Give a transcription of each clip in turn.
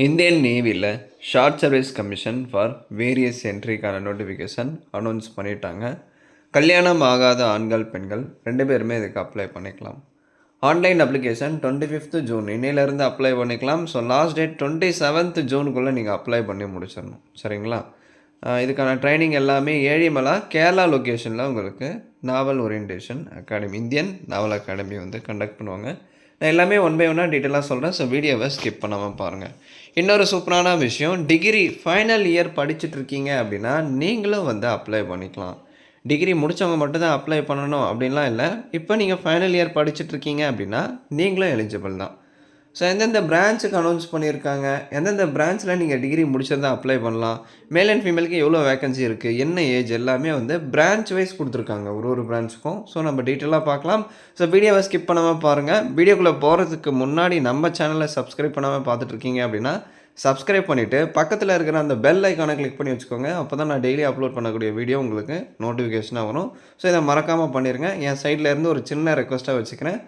Indian நேவியில் short service commission for various என்ட்ரிக்கான notification announce பண்ணிட்டாங்க. கல்யாணம் ஆகாத ஆண்கள் பெண்கள் 2 பேருமே இதுக்கு அப்ளை பண்ணிக்கலாம். ஆன்லைன் அப்ளிகேஷன் 25th ஜூன் இன்னையிலேருந்து அப்ளை பண்ணிக்கலாம். ஸோ லாஸ்ட் டேட் 27th ஜூனுக்குள்ளே நீங்கள் அப்ளை பண்ணி முடிச்சிடணும். சரிங்களா? இதுக்கான ட்ரைனிங் எல்லாமே ஏழிமலா கேரளா லொக்கேஷனில் உங்களுக்கு நாவல் ஓரியன்டேஷன் அகாடமி இந்தியன் நாவல் அகாடமி வந்து கண்டக்ட் பண்ணுவாங்க. நான் எல்லாமே ஒன் பை ஒன்னாக டீட்டெயிலாக சொல்கிறேன். ஸோ வீடியோவை ஸ்கிப் பண்ணாமல் பாருங்கள். இன்னொரு சூப்பரான விஷயம், டிகிரி ஃபைனல் இயர் படிச்சுட்ருக்கீங்க அப்படின்னா நீங்களும் வந்து அப்ளை பண்ணிக்கலாம். டிகிரி முடித்தவங்க மட்டும்தான் அப்ளை பண்ணணும் அப்படின்லாம் இல்லை. இப்போ நீங்கள் ஃபைனல் இயர் படிச்சுட்ருக்கீங்க அப்படின்னா நீங்களும் எலிஜிபிள் தான். ஸோ எந்தெந்த பிரான்ச்சுக்கு அனௌன்ஸ் பண்ணியிருக்காங்க, எந்தெந்த பிரான்ச்சில் நீங்கள் டிகிரி முடிச்சிருந்தா அப்ளை பண்ணலாம், மேல் அண்ட் ஃபீமேலுக்கு எவ்வளோ வேகன்சி இருக்குது, என்ன ஏஜ், எல்லாமே வந்து பிரான்ச் வைஸ் கொடுத்துருக்காங்க ஒரு பிரான்ச்சுக்கும். ஸோ நம்ம டீட்டெயிலாக பார்க்கலாம். ஸோ வீடியோவை ஸ்கிப் பண்ணாமல் பாருங்கள். வீடியோக்குள்ளே போகிறதுக்கு முன்னாடி நம்ம சேனலை சப்ஸ்கிரைப் பண்ணாமல் பார்த்துட்ருக்கீங்க அப்படின்னா சப்ஸ்கிரைப் பண்ணிவிட்டு பக்கத்தில் இருக்கிற அந்த பெல் ஐக்கானை கிளிக் பண்ணி வச்சுக்கோங்க. அப்போ தான் நான் டெய்லி அப்லோட் பண்ணக்கூடிய வீடியோ உங்களுக்கு நோட்டிஃபிகேஷனாக வரும். ஸோ இதை மறக்காமல் பண்ணிடுங்க. என் சைடில் இருந்து ஒரு சின்ன ரெக்வஸ்ட்டாக வச்சுக்கிறேன்.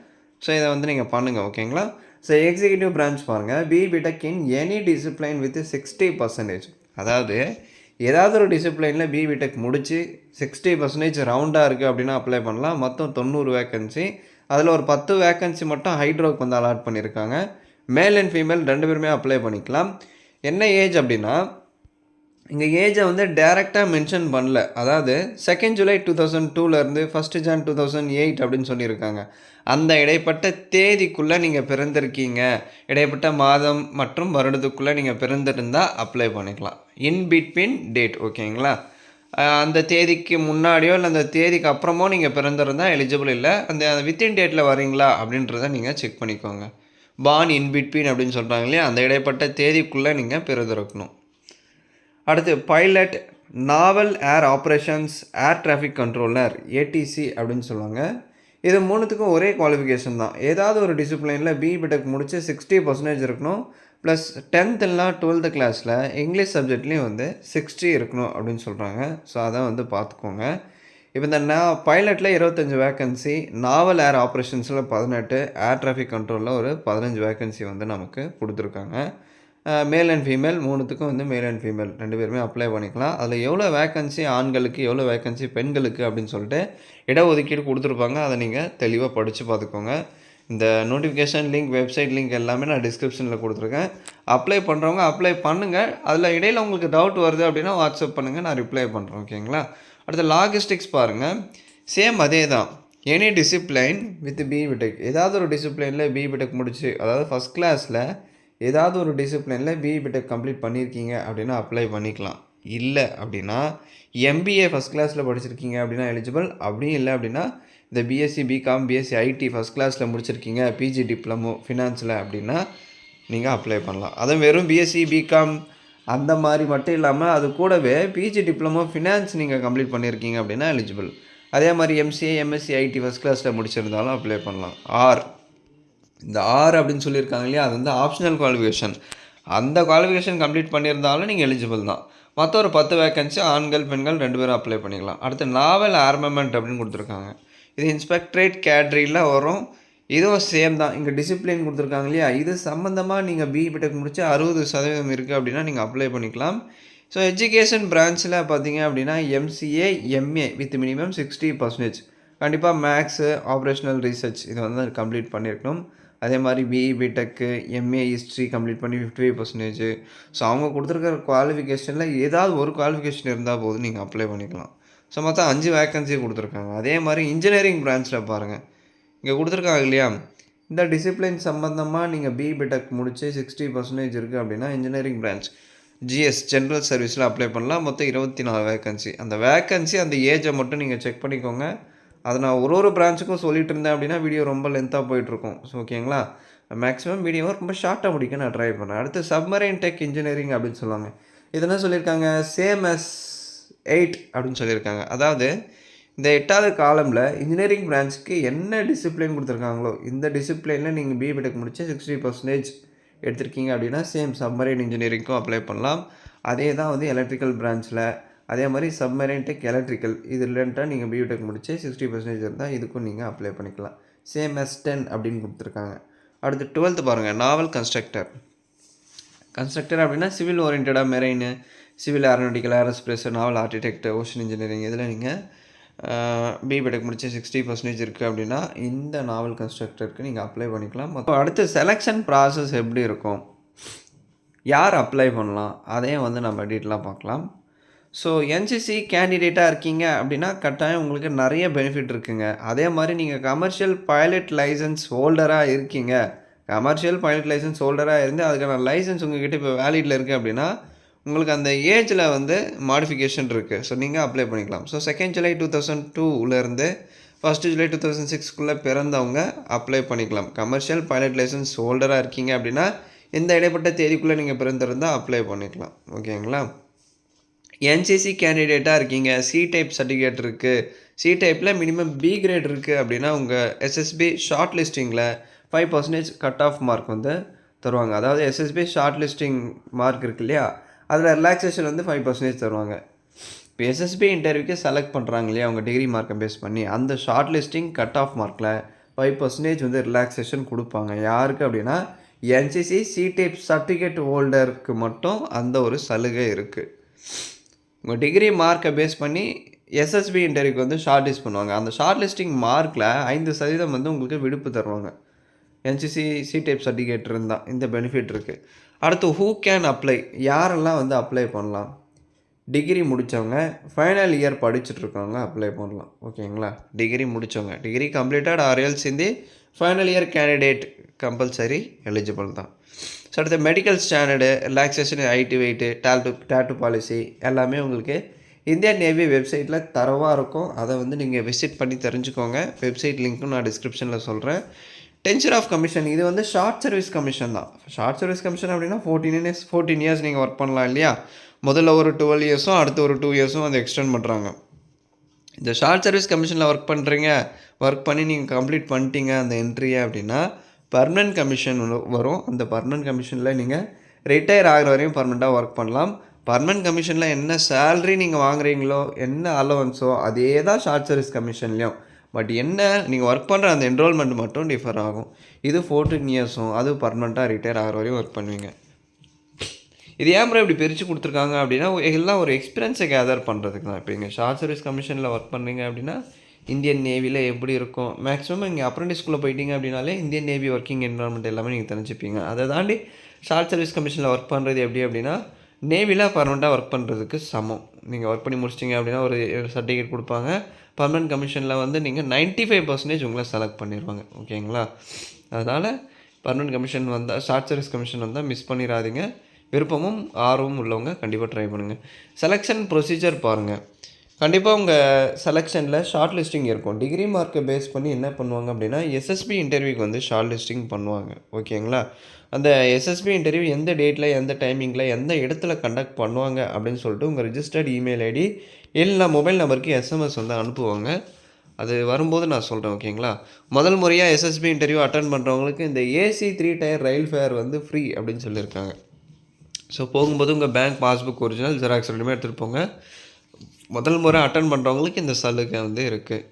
ஸோ இதை வந்து நீங்கள் பண்ணுங்கள், ஓகேங்களா? ஸோ எக்ஸிக்யூட்டிவ் பிரான்ச் பாருங்கள், BTech in any discipline with 60%. அதாவது ஏதாவது ஒரு டிசிப்ளைனில் பிடெக் முடித்து 60% ரவுண்டாக இருக்குது அப்படின்னா அப்ளை பண்ணலாம். மொத்தம் 90 வேக்கன்சி. அதில் ஒரு 10 வேக்கன்சி மட்டும் ஹைட்ரோக்கு வந்து அலாட் பண்ணியிருக்காங்க. மேல் அண்ட் ஃபீமேல் 2 பேருமே அப்ளை பண்ணிக்கலாம். என்ன ஏஜ் அப்படின்னா, இங்கே ஏஜை வந்து டேரெக்டாக மென்ஷன் பண்ணல. அதாவது 2 ஜூலை 2002லேருந்து 1 ஜான் 2008 அப்படின்னு சொல்லியிருக்காங்க. அந்த இடைப்பட்ட தேதிக்குள்ளே நீங்கள் பிறந்திருக்கீங்க, இடைப்பட்ட மாதம் மற்றும் வருடத்துக்குள்ளே நீங்கள் பிறந்திருந்தால் அப்ளை பண்ணிக்கலாம். இன் பிட்வீன் டேட், ஓகேங்களா? அந்த தேதிக்கு முன்னாடியோ இல்லை அந்த தேதிக்கு அப்புறமோ நீங்கள் பிறந்திருந்தால் எலிஜிபிள் இல்லை. அந்த வித்தின் டேட்டில் வரீங்களா அப்படின்றத நீங்கள் செக் பண்ணிக்கோங்க. பார்ன் இன் பிட்வீன் அப்படின்னு சொல்கிறாங்க இல்லையா, அந்த இடைப்பட்ட தேதிக்குள்ளே நீங்கள் பிறந்திருக்கணும். அடுத்து pilot, naval air operations, air traffic controller, ATC அப்படின்னு சொல்லுவாங்க. இது மூணுத்துக்கும் ஒரே குவாலிஃபிகேஷன் தான். ஏதாவது ஒரு டிசிப்ளினில் பிடெக் முடித்து 60% இருக்கணும். ப்ளஸ் 10th இல்லைனா 12th கிளாஸில் இங்கிலீஷ் சப்ஜெக்ட்லேயும் வந்து 60 இருக்கணும் அப்படின்னு சொல்கிறாங்க. ஸோ அதை வந்து பார்த்துக்கோங்க. இப்போ இந்த பைலட்டில் 25 வேக்கன்சி, நாவல் ஏர் ஆப்ரேஷன்ஸில் 18, ஏர் டிராஃபிக் கண்ட்ரோலில் ஒரு 15 வேக்கன்சி வந்து நமக்கு கொடுத்துருக்காங்க. மேல் அண்ட் ஃபீமேல் மூணுத்துக்கும் வந்து மேல் அண்ட் ஃபீமேல் 2 பேருமே அப்ளை பண்ணிக்கலாம். அதில் எவ்வளோ வேக்கன்சி ஆண்களுக்கு, எவ்வளோ வேக்கன்சி பெண்களுக்கு அப்படின்னு சொல்லிட்டு இடஒதுக்கீடு கொடுத்துருப்பாங்க. அதை நீங்கள் தெளிவாக படித்து பார்த்துக்கோங்க. இந்த நோட்டிஃபிகேஷன் லிங்க், வெப்சைட் லிங்க் எல்லாமே நான் டிஸ்கிரிப்ஷனில் கொடுத்துருக்கேன். அப்ளை பண்ணுறவங்க அப்ளை பண்ணுங்கள். அதில் இடையில் உங்களுக்கு டவுட் வருது அப்படின்னா வாட்ஸ்அப் பண்ணுங்கள், நான் ரிப்ளை பண்ணுறேன், ஓகேங்களா? அடுத்த லாகிஸ்டிக்ஸ் பாருங்கள், சேம் அதே தான். எனி டிசிப்ளைன் வித் பிடெக், ஏதாவது ஒரு டிசிப்ளைனில் பிடெக் முடிச்சு, அதாவது ஃபஸ்ட் கிளாஸில் ஏதாவது ஒரு டிசிப்ளினில் பிடெக் கம்ப்ளீட் பண்ணியிருக்கீங்க அப்படின்னா அப்ளை பண்ணிக்கலாம். இல்லை அப்படின்னா எம்பிஏ ஃபஸ்ட் கிளாஸில் படிச்சிருக்கீங்க அப்படின்னா எலிஜிபிள். அப்படியும் இல்லை அப்படின்னா இந்த BSc BCom, BSc IT first கிளாஸில் முடிச்சிருக்கீங்க, பிஜி டிப்ளமோ ஃபினான்ஸில் அப்படின்னா நீங்கள் அப்ளை பண்ணலாம். அதுவும் வெறும் பிஎஸ்சி பிகாம் அந்த மாதிரி மட்டும் இல்லாமல் அது கூடவே பிஜி டிப்ளமோ ஃபினான்ஸ் நீங்கள் கம்ப்ளீட் பண்ணியிருக்கீங்க அப்படின்னா எலிஜிபிள். அதே மாதிரி எம்சிஏ, எம்எஸ்சி ஐடி ஃபஸ்ட் கிளாஸில் முடிச்சிருந்தாலும் அப்ளை பண்ணலாம். இந்த அப்படின்னு சொல்லியிருக்காங்க இல்லையா, அது வந்து ஆப்ஷனல் குவாலிஃபிகேஷன். அந்த குவாலிஃபிகேஷன் கம்ப்ளீட் பண்ணியிருந்தாலும் நீங்கள் எலிஜிபிள் தான். மற்ற ஒரு 10 வேக்கன்சி ஆண்கள் பெண்கள் 2 பேரும் அப்ளை பண்ணிக்கலாம். அடுத்து நாவல் ஆர்மமெண்ட் அப்படின்னு கொடுத்துருக்காங்க. இது இன்ஸ்பெக்டரேட் கேட்ரியில் வரும். இதுவும் சேம் தான். இங்கே டிசிப்ளின் கொடுத்துருக்காங்க இல்லையா, இது சம்மந்தமாக நீங்கள் பிடெக் முடிச்சு 60% இருக்குது அப்படின்னா நீங்கள் அப்ளை பண்ணிக்கலாம். ஸோ எஜுகேஷன் பிரான்ச்சில் பார்த்தீங்க அப்படின்னா எம்சிஏ, எம்ஏ வித் மினிமம் 60%. கண்டிப்பாக மேக்ஸு, ஆப்ரேஷனல் ரிசர்ச் இது வந்து கம்ப்ளீட் பண்ணியிருக்கணும். அதே மாதிரி பிடெக்கு, எம்ஏ ஹிஸ்ட்ரி கம்ப்ளீட் பண்ணி 55%. ஸோ அவங்க கொடுத்துருக்கிற குவாலிஃபிகேஷனில் ஏதாவது ஒரு குவாலிஃபிகேஷன் இருந்தால் போதும் நீங்கள் அப்ளை பண்ணிக்கலாம். ஸோ மொத்தம் 5 வேக்கன்சி கொடுத்துருக்காங்க. அதே மாதிரி இன்ஜினியரிங் பிரான்ச்சில் பாருங்கள், இங்கே கொடுத்துருக்காங்க இல்லையா, இந்த டிசிப்ளின் சம்மந்தமாக நீங்கள் பிடெக் முடித்து 60% இருக்குது அப்படின்னா இன்ஜினியரிங் பிரான்ச் ஜிஎஸ் ஜென்ரல் சர்வீஸில் அப்ளை பண்ணலாம். மொத்தம் 24 வேக்கன்சி. அந்த வேக்கன்சி அந்த ஏஜை மட்டும் நீங்கள் செக் பண்ணிக்கோங்க. அதை நான் ஒரு பிரான்ச்சுக்கும் சொல்லிட்டு இருந்தேன் அப்படின்னா வீடியோ ரொம்ப லென்த்தாக போயிட்டுருக்கும். ஸோ ஓகேங்களா, மேக்ஸிமம் வீடியோவை ரொம்ப ஷார்ட்டாக முடிக்க நான் ட்ரை பண்ணேன். அடுத்து சப்மரைன் டெக் இன்ஜினியரிங் அப்படின்னு சொல்லுவாங்க. இதெல்லாம் சொல்லியிருக்காங்க சேம் எஸ் 8 அப்படின்னு சொல்லியிருக்காங்க. அதாவது இந்த 8வது காலமில் இன்ஜினியரிங் பிரான்ச்சுக்கு என்ன டிசிப்ளின் கொடுத்துருக்காங்களோ இந்த டிசிப்ளினில் நீங்கள் பிடெக் முடிச்சு 60% எடுத்திருக்கீங்க அப்படின்னா சேம் சப்மரைன் இன்ஜினியரிங்க்கும் அப்ளை பண்ணலாம். அதே தான் வந்து எலக்ட்ரிக்கல் பிரான்ச்சில், அதே மாதிரி சப்மரைன் டெக் எலக்ட்ரிக்கல் இது ரிலேட்டாக நீங்கள் பிடெக் முடிச்சு 60% இருந்தால் இதுக்கும் நீங்கள் அப்ளை பண்ணிக்கலாம். சேம் எஸ் 10 அப்படின்னு கொடுத்துருக்காங்க. அடுத்து 12th பாருங்கள், நாவல் கன்ஸ்ட்ரக்டர். கன்ஸ்ட்ரக்டர் அப்படின்னா சிவில் ஓரியன்டாக marine, civil aeronautical, aerospace, naval architect, ocean engineering இதில் நீங்கள் பிடெக் முடிச்சு 60% இருக்குது அப்படின்னா இந்த நாவல் கன்ஸ்ட்ரக்டருக்கு நீங்கள் அப்ளை பண்ணிக்கலாம். அடுத்து செலெக்ஷன் ப்ராசஸ் எப்படி இருக்கும், யார் அப்ளை பண்ணலாம், அதையும் வந்து நம்ம டீட்டெயிலாக பார்க்கலாம். ஸோ என்சிசி கேண்டிடேட்டாக இருக்கீங்க அப்படின்னா கட்டாயம் உங்களுக்கு நிறைய பெனிஃபிட் இருக்குங்க. அதே மாதிரி நீங்கள் கமர்ஷியல் பைலட் லைசன்ஸ் ஹோல்டராக இருக்கீங்க, கமர்ஷியல் பைலட் லைசன்ஸ் ஹோல்டராக இருந்து அதுக்கான லைசன்ஸ் உங்கள்கிட்ட இப்போ வேலிடில் இருக்குது அப்படின்னா உங்களுக்கு அந்த ஏஜில் வந்து மாடிஃபிகேஷன் இருக்குது. ஸோ நீங்கள் அப்ளை பண்ணிக்கலாம். ஸோ 2 ஜூலை 2002 1 ஜூலை 2006 பிறந்தவங்க அப்ளை பண்ணிக்கலாம். கமர்ஷியல் பைலட் லைசன்ஸ் ஹோல்டராக இருக்கீங்க அப்படின்னா இந்த இடைப்பட்ட தேதிக்குள்ளே நீங்கள் பிறந்திருந்தால் அப்ளை பண்ணிக்கலாம். ஓகேங்களா. என்சிசி கேண்டிடேட்டாக இருக்கீங்க, சி டைப் சர்டிஃபிகேட் இருக்குது, சி டைப்பில் மினிமம் பி கிரேட் இருக்குது அப்படின்னா உங்கள் எஸ்எஸ்பி ஷார்ட் லிஸ்டிங்கில் 5% கட் ஆஃப் மார்க் வந்து தருவாங்க. அதாவது எஸ்எஸ்பி ஷார்ட் லிஸ்டிங் மார்க் இருக்கு இல்லையா, அதில் ரிலாக்ஸேஷன் வந்து 5% தருவாங்க. இப்போ எஸ்எஸ்பி இன்டர்வியூக்கு செலக்ட் பண்ணுறாங்க இல்லையா அவங்க டிகிரி மார்க்கை பேஸ் பண்ணி, அந்த ஷார்ட் லிஸ்டிங் கட் ஆஃப் மார்க்கில் 5% வந்து ரிலாக்ஸேஷன் கொடுப்பாங்க. யாருக்கு அப்படின்னா என்சிசி சி டைப் சர்டிஃபிகேட் ஹோல்டருக்கு மட்டும் அந்த ஒரு சலுகை இருக்குது. உங்கள் டிகிரி மார்க்கை பேஸ் பண்ணி எஸ்எஸ்பி இன்டர்வியூக்கு வந்து ஷார்ட் லிஸ்ட் பண்ணுவாங்க. அந்த ஷார்ட் லிஸ்டிங் மார்க்கில் 5% வந்து உங்களுக்கு விடுப்பு தருவாங்க. என்சிசி சி டைப் சர்டிஃபிகேட் இருந்தால் இந்த பெனிஃபிட் இருக்குது. அடுத்து ஹூ கேன் அப்ளை, யாரெல்லாம் வந்து அப்ளை பண்ணலாம், டிகிரி முடித்தவங்க, ஃபைனல் இயர் படிச்சுட்ருக்கவங்க அப்ளை பண்ணலாம். ஓகேங்களா. டிகிரி முடித்தவங்க, டிகிரி கம்ப்ளீட்டட் ஆர் எல்ஸ் இந்த final year candidate compulsory eligible தான். ஸோ அடுத்த medical standard, relaxation, height weight, tattoo policy எல்லாமே உங்களுக்கு இந்தியன் நேவி வெப்சைட்டில் தரவாக இருக்கும். அதை வந்து நீங்கள் விசிட் பண்ணி தெரிஞ்சுக்கோங்க. வெப்சைட் லிங்க்கும் நான் டிஸ்கிரிப்ஷனில் சொல்கிறேன். டென்ஷர் ஆஃப் கமிஷன், இது வந்து ஷார்ட் சர்வீஸ் கமிஷன் தான். ஷார்ட் சர்வீஸ் கமிஷன் அப்படின்னா 14 இயர்ஸ் நீங்கள் ஒர்க் பண்ணலாம் இல்லையா. முதல்ல ஒரு 12 இயர்ஸும் அடுத்து ஒரு 2 இயர்ஸும் அதை எக்ஸ்டெண்ட் பண்ணுறாங்க. இந்த ஷார்ட் சர்வீஸ் கமிஷனில் ஒர்க் பண்ணி நீங்கள் கம்ப்ளீட் பண்ணிட்டீங்க அந்த என்ட்ரியை அப்படின்னா பர்மனன்ட் கமிஷன் வரும். அந்த பர்மனன்ட் கமிஷனில் நீங்கள் ரிட்டையர் ஆகிற வரையும் பர்மனெண்ட்டாக ஒர்க் பண்ணலாம். பர்மனன்ட் கமிஷனில் என்ன சேல்ரி நீங்கள் வாங்குறீங்களோ, என்ன அலவன்ஸோ அதே தான் ஷார்ட் சர்வீஸ் கமிஷன்லேயும். பட் என்ன நீங்கள் ஒர்க் பண்ணுற அந்த என்ரோல்மெண்ட் மட்டும் டிஃபர் ஆகும். இது 14 இயர்ஸும் அது பர்மனெண்ட்டாக ரிட்டையர் ஆகிற வரையும் ஒர்க் பண்ணுவீங்க. இது ஏன் இப்படி பிரித்து கொடுத்துருக்காங்க அப்படின்னா எல்லாம் ஒரு எக்ஸ்பீரியன்ஸை கேதர் பண்ணுறதுக்கு தான். இப்போ இங்கே ஷார்ட் சர்வீஸ் கமிஷனில் ஒர்க் பண்ணுறீங்க அப்படின்னா இந்தியன் நேவியில் எப்படி இருக்கும், மேக்ஸிமம் இங்கே அப்ரெண்டிஸ்குள்ளே போயிட்டீங்க அப்படின்னாலே இந்தியன் நேவி ஒர்க்கிங் என்வரான்மெண்ட் எல்லாமே நீங்கள் தெரிஞ்சுப்பீங்க. அதை தாண்டி ஷார்ட் சர்வீஸ் கமிஷனில் ஒர்க் பண்ணுறது எப்படி அப்படின்னா நேவியில் பர்மனெண்ட்டாக ஒர்க் பண்ணுறதுக்கு சமம். நீங்கள் ஒர்க் பண்ணி முடிச்சிட்டிங்க அப்படின்னா ஒரு சர்டிஃபிகேட் கொடுப்பாங்க. பர்மனெண்ட் கமிஷனில் வந்து நீங்கள் 95% உங்களை செலக்ட் பண்ணிடுவாங்க. ஓகேங்களா. அதனால் பர்மனெண்ட் கமிஷன் வந்தால், ஷார்ட் சர்வீஸ் கமிஷன் வந்தால் மிஸ் பண்ணிடாதீங்க. விருப்பமும் ஆர்வமும் உள்ளவங்க கண்டிப்பாக ட்ரை பண்ணுங்கள். செலெக்ஷன் ப்ரொசீஜர் பாருங்கள். கண்டிப்பாக உங்கள் செலெக்ஷனில் ஷார்ட் லிஸ்டிங் இருக்கும். டிகிரி மார்க்கை பேஸ் பண்ணி என்ன பண்ணுவாங்க அப்படின்னா எஸ்எஸ்பி இன்டர்வியூக்கு வந்து ஷார்ட் லிஸ்டிங் பண்ணுவாங்க. ஓகேங்களா. அந்த எஸ்எஸ்பி இன்டர்வியூ எந்த டேட்டில், எந்த டைமிங்கில், எந்த இடத்துல கண்டக்ட் பண்ணுவாங்க அப்படின்னு சொல்லிட்டு உங்கள் ரிஜிஸ்டர்ட் இமெயில் ஐடி இல்லை மொபைல் நம்பருக்கு எஸ்எம்எஸ் வந்து அனுப்புவாங்க. அது வரும்போது நான் சொல்கிறேன். ஓகேங்களா. முதல் முறையாக எஸ்எஸ்பி இன்டர்வியூ அட்டன் பண்ணுறவங்களுக்கு இந்த ஏசி 3 டயர் ரயில் ஃபேர் வந்து ஃப்ரீ அப்படின்னு சொல்லியிருக்காங்க. ஸோ போகும்போது உங்கள் பேங்க் பாஸ்புக் ஒரிஜினல் ஜெராக்ஸ் ரெண்டுமே எடுத்துகிட்டு போங்க. முதல் முறை அட்டன் பண்ணுறவங்களுக்கு இந்த சலுகை வந்து இருக்குது.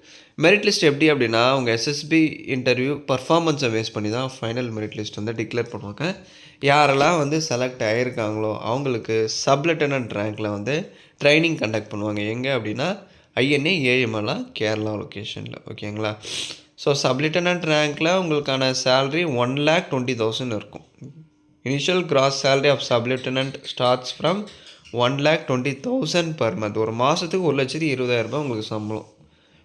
மெரிட் லிஸ்ட் எப்படி அப்படின்னா உங்கள் எஸ்எஸ்பி இன்டர்வியூ பர்ஃபார்மன்ஸை பேஸ் பண்ணி தான் ஃபைனல் மெரிட் லிஸ்ட் வந்து டிக்ளேர் பண்ணுவாங்க. யாரெல்லாம் வந்து செலக்ட் ஆகியிருக்காங்களோ அவங்களுக்கு சப் லெஃப்டினன்ட் ரேங்க்கில் வந்து ட்ரைனிங் கண்டக்ட் பண்ணுவாங்க. எங்கே அப்படின்னா ஐஎன்ஏ ஏஎம்எல்லாம் கேரளா லொக்கேஷனில். ஓகேங்களா. ஸோ சப் லெஃப்டினன்ட் ரேங்க்கில் உங்களுக்கான சேல்ரி 1,20,000 இருக்கும். Initial gross salary of sub lieutenant starts from 1,20,000 per month. ஒரு மாதத்துக்கு 1,20,000 உங்களுக்கு சம்பளம்.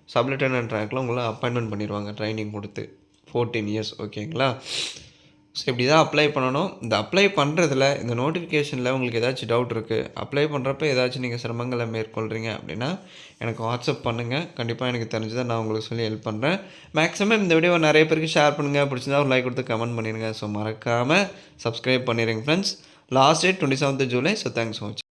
சப் லெஃப்டினன்ட் ரேங்க்கில் உங்களை அப்பாயின்மெண்ட் பண்ணிடுவாங்க ட்ரைனிங் கொடுத்து 14 இயர்ஸ். ஓகேங்களா. ஸோ இப்படி தான் அப்ளை பண்ணணும். இந்த அப்ளை பண்ணுறதுல இந்த நோட்டிஃபிகேஷனில் உங்களுக்கு ஏதாச்சும் டவுட் இருக்குது, அப்ளை பண்ணுறப்ப ஏதாச்சும் நீங்கள் சிரமங்களை மேற்கொள்கிறீங்க அப்படின்னா எனக்கு வாட்ஸ்அப் பண்ணுங்கள். கண்டிப்பாக எனக்கு தெரிஞ்சதை நான் உங்களுக்கு சொல்லி ஹெல்ப் பண்ணுறேன். மேக்ஸிமம் இந்த வீடியோ நிறைய பேருக்கு ஷேர் பண்ணுங்கள். பிடிச்சிருந்தா ஒரு லைக் கொடுத்து கமெண்ட் பண்ணிடுங்க. ஸோ மறக்காமல் சப்ஸ்கிரைப் பண்ணிடுங்க friends. Last date 27th July. So thanks for வாட்சிங்.